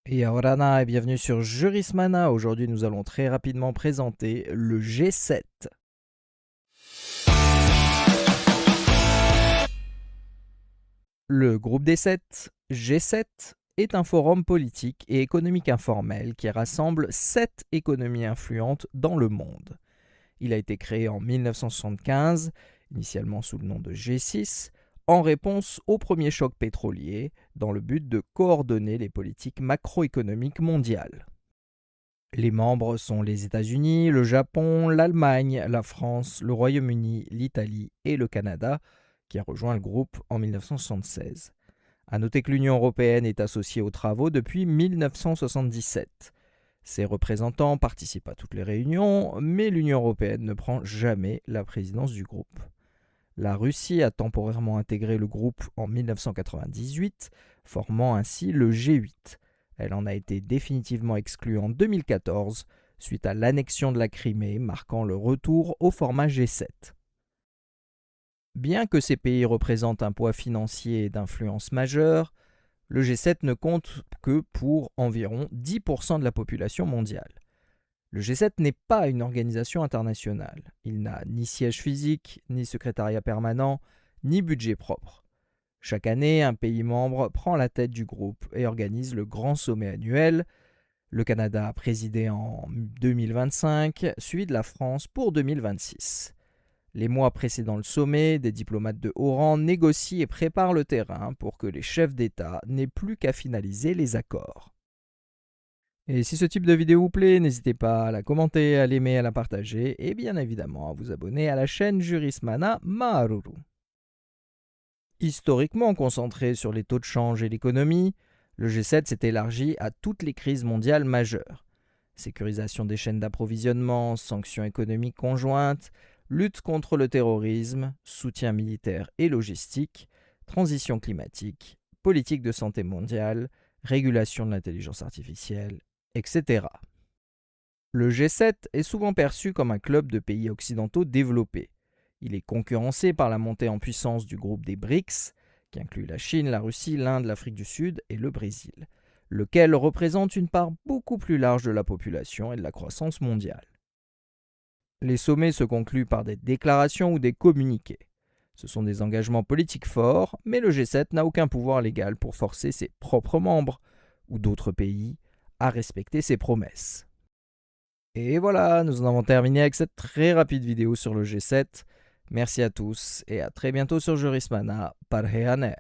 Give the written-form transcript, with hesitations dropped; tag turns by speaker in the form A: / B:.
A: Et Aurana et bienvenue sur Jurismana. Aujourd'hui, nous allons très rapidement présenter le G7. Le groupe des 7, G7, est un forum politique et économique informel qui rassemble 7 économies influentes dans le monde. Il a été créé en 1975, initialement sous le nom de G6, en réponse au premier choc pétrolier, dans le but de coordonner les politiques macroéconomiques mondiales. Les membres sont les États-Unis, le Japon, l'Allemagne, la France, le Royaume-Uni, l'Italie et le Canada, qui a rejoint le groupe en 1976. À noter que l'Union européenne est associée aux travaux depuis 1977. Ses représentants participent à toutes les réunions, mais l'Union européenne ne prend jamais la présidence du groupe. La Russie a temporairement intégré le groupe en 1998, formant ainsi le G8. Elle en a été définitivement exclue en 2014, suite à l'annexion de la Crimée, marquant le retour au format G7. Bien que ces pays représentent un poids financier et d'influence majeure, le G7 ne compte que pour environ 10% de la population mondiale. Le G7 n'est pas une organisation internationale. Il n'a ni siège physique, ni secrétariat permanent, ni budget propre. Chaque année, un pays membre prend la tête du groupe et organise le grand sommet annuel. Le Canada a présidé en 2025, suivi de la France pour 2026. Les mois précédant le sommet, des diplomates de haut rang négocient et préparent le terrain pour que les chefs d'État n'aient plus qu'à finaliser les accords. Et si ce type de vidéo vous plaît, n'hésitez pas à la commenter, à l'aimer, à la partager et bien évidemment à vous abonner à la chaîne Jurismana Maharuru. Historiquement concentré sur les taux de change et l'économie, le G7 s'est élargi à toutes les crises mondiales majeures. Sécurisation des chaînes d'approvisionnement, sanctions économiques conjointes, lutte contre le terrorisme, soutien militaire et logistique, transition climatique, politique de santé mondiale, régulation de l'intelligence artificielle, etc. Le G7 est souvent perçu comme un club de pays occidentaux développés. Il est concurrencé par la montée en puissance du groupe des BRICS, qui inclut la Chine, la Russie, l'Inde, l'Afrique du Sud et le Brésil, lequel représente une part beaucoup plus large de la population et de la croissance mondiale. Les sommets se concluent par des déclarations ou des communiqués. Ce sont des engagements politiques forts, mais le G7 n'a aucun pouvoir légal pour forcer ses propres membres ou d'autres pays à respecter ses promesses. Et voilà, nous en avons terminé avec cette très rapide vidéo sur le G7. Merci à tous et à très bientôt sur Jurismana. Parheyane.